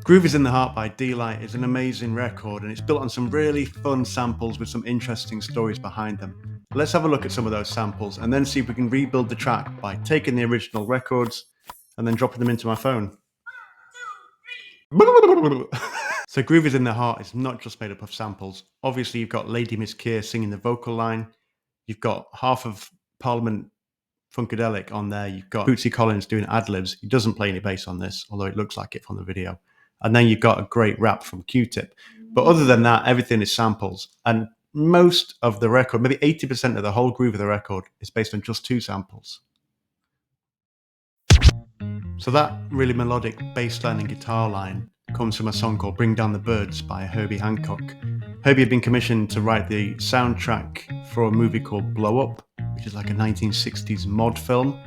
Groove is in the Heart by Deee Lite is an amazing record, and it's built on some really fun samples with some interesting stories behind them. Let's have a look at some of those samples and then see if we can rebuild the track by taking the original records and then dropping them into my phone. So Groove is in the Heart is not just made up of samples. Obviously, you've got Lady Miss Keir singing the vocal line. You've got half of Parliament Funkadelic on there. You've got Bootsy Collins doing ad-libs. He doesn't play any bass on this, although it looks like it from the video. And then you've got a great rap from Q-Tip. But other than that, everything is samples. And most of the record, maybe 80% of the whole groove of the record is based on just two samples. So that really melodic bass line and guitar line comes from a song called Bring Down the Birds by Herbie Hancock. Herbie had been commissioned to write the soundtrack for a movie called Blow Up, which is like a 1960s mod film.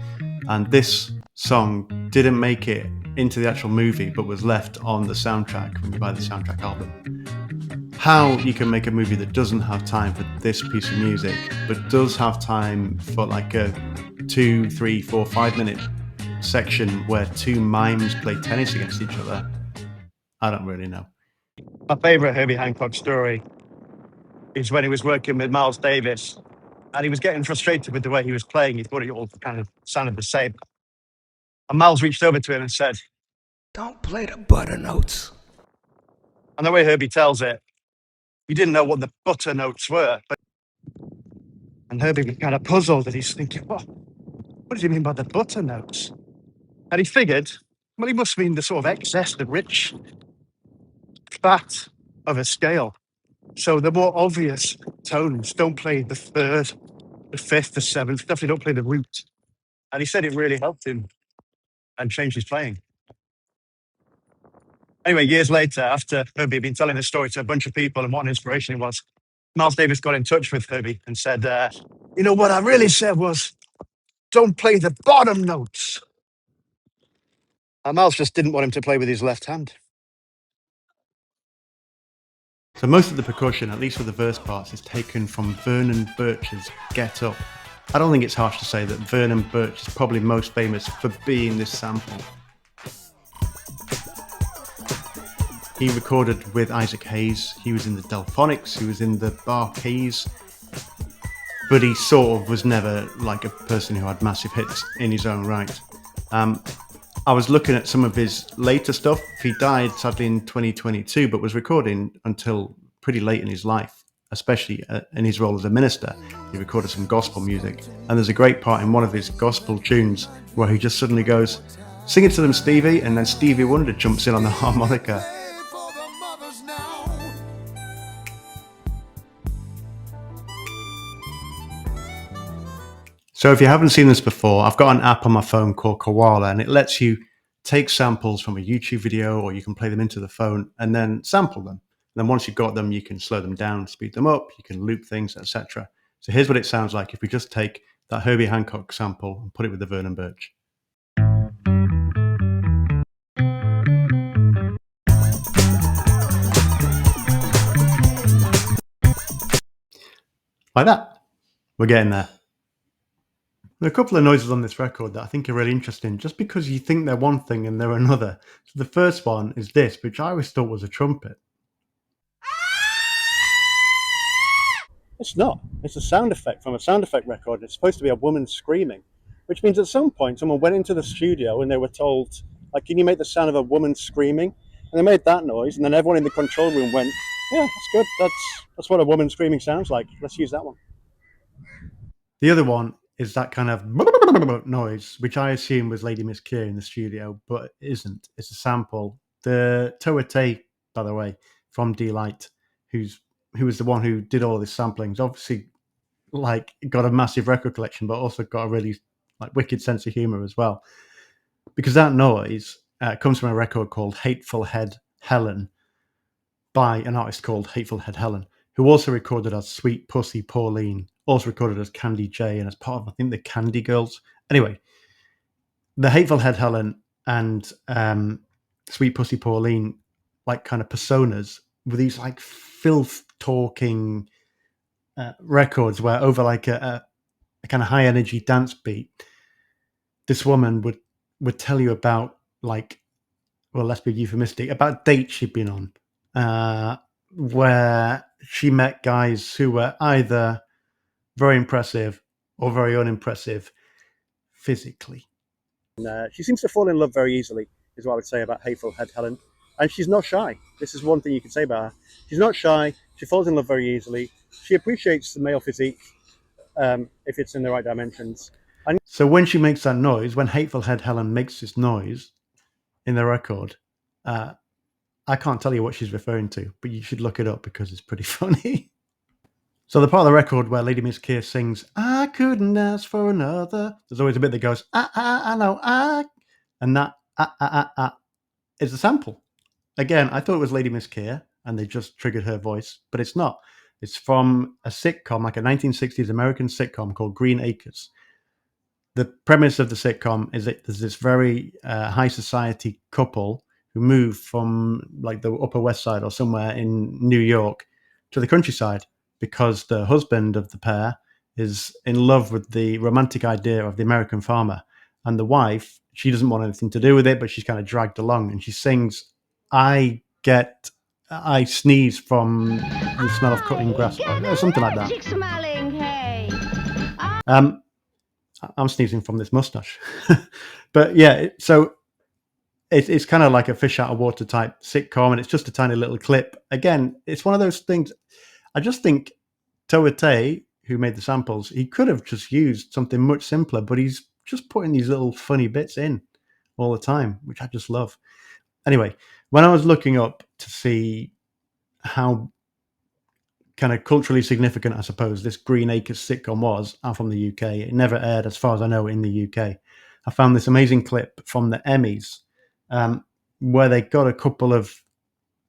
And this song didn't make it into the actual movie, but was left on the soundtrack when you buy the soundtrack album. How you can make a movie that doesn't have time for this piece of music, but does have time for like a 2, 3, 4, 5 minute section where two mimes play tennis against each other, I don't really know. My favourite Herbie Hancock story is when he was working with Miles Davis and he was getting frustrated with the way he was playing. He thought it all kind of sounded the same. And Miles reached over to him and said, "Don't play the butter notes." And the way Herbie tells it, he didn't know what the butter notes were. And Herbie was kind of puzzled and he's thinking, what do you mean by the butter notes? And he figured, well, he must mean the sort of excess, the rich fat of a scale. So the more obvious tones don't play the third, the fifth, the seventh, definitely don't play the root. And he said it really helped him and changed his playing. Anyway, years later, after Herbie had been telling this story to a bunch of people and what an inspiration it was, Miles Davis got in touch with Herbie and said, you know, what I really said was, don't play the bottom notes. And Miles just didn't want him to play with his left hand. So most of the percussion, at least for the verse parts, is taken from Vernon Burch's Get Up. I don't think it's harsh to say that Vernon Burch is probably most famous for being this sample. He recorded with Isaac Hayes, he was in the Delphonics, he was in the Bar Keys, but he sort of was never like a person who had massive hits in his own right. I was looking at some of his later stuff. He died sadly in 2022, but was recording until pretty late in his life, especially in his role as a minister. He recorded some gospel music. And there's a great part in one of his gospel tunes where he just suddenly goes, "Sing it to them, Stevie," and then Stevie Wonder jumps in on the harmonica. So if you haven't seen this before, I've got an app on my phone called Koala, and it lets you take samples from a YouTube video, or you can play them into the phone and then sample them. And then once you've got them, you can slow them down, speed them up, you can loop things, etc. So here's what it sounds like if we just take that Herbie Hancock sample and put it with the Vernon Burch. Like that. We're getting there. There are a couple of noises on this record that I think are really interesting, just because you think they're one thing and they're another. So the first one is this, which I always thought was a trumpet. It's not. It's a sound effect from a sound effect record. It's supposed to be a woman screaming, which means at some point someone went into the studio and they were told, like, can you make the sound of a woman screaming? And they made that noise, and then everyone in the control room went, yeah, that's good. That's what a woman screaming sounds like. Let's use that one. The other one is that kind of noise, which I assume was Lady Miss Keir in the studio, but it isn't. It's a sample. The Toate, by the way, from Deee Lite, who was the one who did all this sampling, obviously like got a massive record collection, but also got a really like wicked sense of humor as well. Because that noise comes from a record called Hateful Helen by an artist called Hateful Helen, who also recorded as Sweet Pssy Pauline, also recorded as Candy J, and as part of, I think, the Candy Girls. Anyway, the Hateful Helen and Sweet Pssy Pauline, like kind of personas, were these like filth talking records where over like a kind of high energy dance beat, this woman would tell you about like well, let's be euphemistic, about dates she'd been on, where she met guys who were either very impressive or very unimpressive physically. She seems to fall in love very easily, is what I would say about Hateful Head Helen. And she's not shy. This is one thing you can say about her. She's not shy. She falls in love very easily. She appreciates the male physique if it's in the right dimensions. And so when she makes that noise, when Hateful Head Helen makes this noise in the record, I can't tell you what she's referring to, but you should look it up because it's pretty funny. So the part of the record where Lady Miss Keir sings, I couldn't ask for another, there's always a bit that goes, I know, and that is a sample. Again, I thought it was Lady Miss Keir, and they just triggered her voice, but it's not. It's from a sitcom, like a 1960s American sitcom called Green Acres. The premise of the sitcom is that there's this very high society couple who move from like the Upper West Side or somewhere in New York to the countryside because the husband of the pair is in love with the romantic idea of the American farmer. And the wife, she doesn't want anything to do with it, but she's kind of dragged along. And she sings, I sneeze from the smell of cutting grass, or something like that. I'm sneezing from this mustache. But yeah, so it's kind of like a fish out of water type sitcom, and it's just a tiny little clip. Again, it's one of those things. I just think Toate, who made the samples, he could have just used something much simpler, but he's just putting these little funny bits in all the time, which I just love. Anyway, when I was looking up to see how kind of culturally significant, I suppose, this Green Acres sitcom was, I'm from the UK. It never aired, as far as I know, in the UK. I found this amazing clip from the Emmys where they got a couple of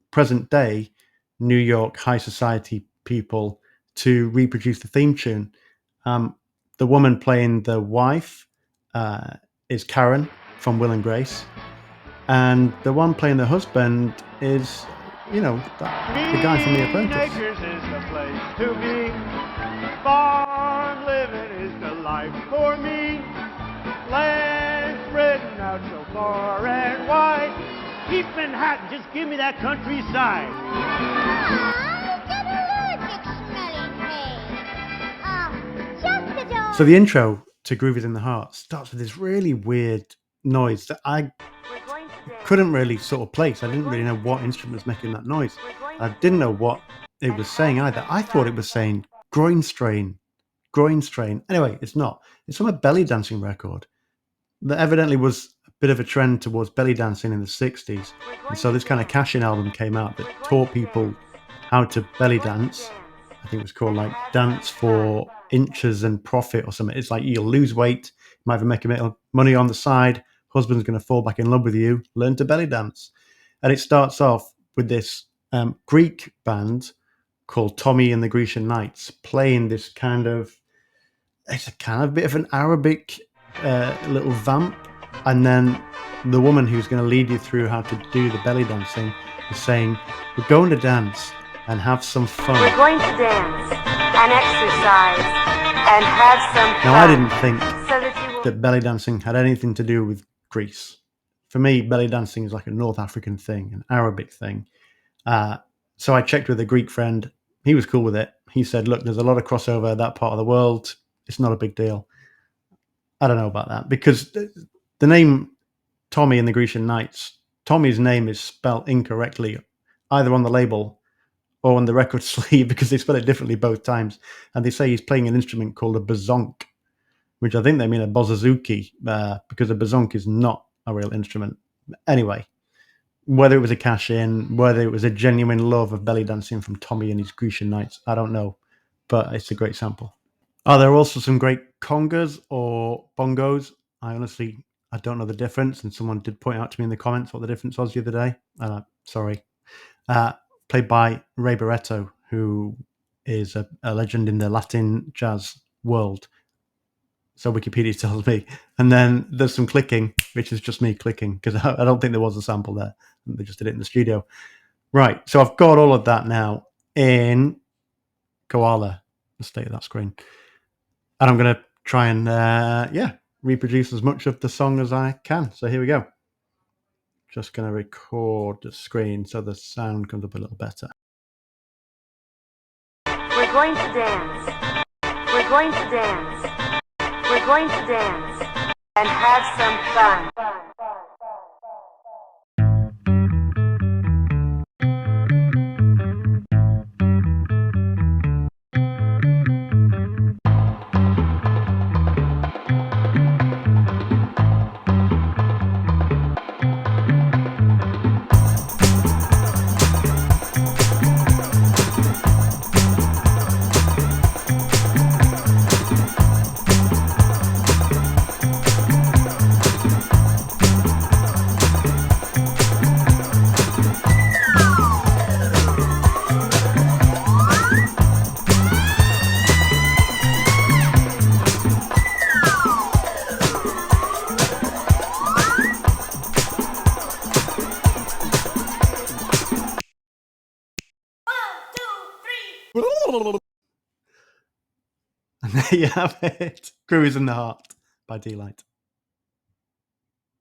present day New York high society people to reproduce the theme tune. The woman playing the wife is Karen from Will and Grace, and the one playing the husband is, the guy from The Apprentice. Green Acres is the place to be. Farm living is the life for me. Land spreading out so far and wide. Keep Manhattan, just give me that countryside. So the intro to Groove Is in the Heart starts with this really weird noise that I couldn't really sort of place. I didn't really know what instrument was making that noise. I didn't know what it was saying either. I thought it was saying groin strain. Anyway, it's not. It's from a belly dancing record. There evidently was a bit of a trend towards belly dancing in the 60s. And so this kind of cash-in album came out that taught people how to belly dance. I think it was called like Dance for Inches and Profit or something. It's like you'll lose weight, you might even make a bit of money on the side, husband's going to fall back in love with you, learn to belly dance. And it starts off with this Greek band called Tomee and the Grecian Knights playing this it's a kind of bit of an Arabic little vamp, and then the woman who's going to lead you through how to do the belly dancing is saying, we're going to dance and have some fun. We're going to dance and exercise and have some fun. Now, I didn't think that belly dancing had anything to do with Greece. For me, belly dancing is like a North African thing, an Arabic thing. So I checked with a Greek friend. He was cool with it. He said, look, there's a lot of crossover in that part of the world. It's not a big deal. I don't know about that, because the name Tomee and the Grecian Knights, Tommy's name is spelled incorrectly, either on the label or on the record sleeve, because they spell it differently both times. And they say he's playing an instrument called a Bosonk, which I think they mean a bozazuki, because a Bosonk is not a real instrument. Anyway, whether it was a cash-in, whether it was a genuine love of belly dancing from Tomee and his Grecian Knights, I don't know, but it's a great sample. There are also some great congas or bongos. I don't know the difference, and someone did point out to me in the comments what the difference was the other day. Sorry. Played by Ray Barretto, who is a legend in the Latin jazz world. So Wikipedia tells me. And then there's some clicking, which is just me clicking, because I don't think there was a sample there. They just did it in the studio. Right, so I've got all of that now in Koala, the state of that screen. And I'm going to try and, reproduce as much of the song as I can. So here we go. Just going to record the screen so the sound comes up a little better. We're going to dance. We're going to dance. We're going to dance and have some fun. And there you have it. Cruise in the Heart by Deee Lite.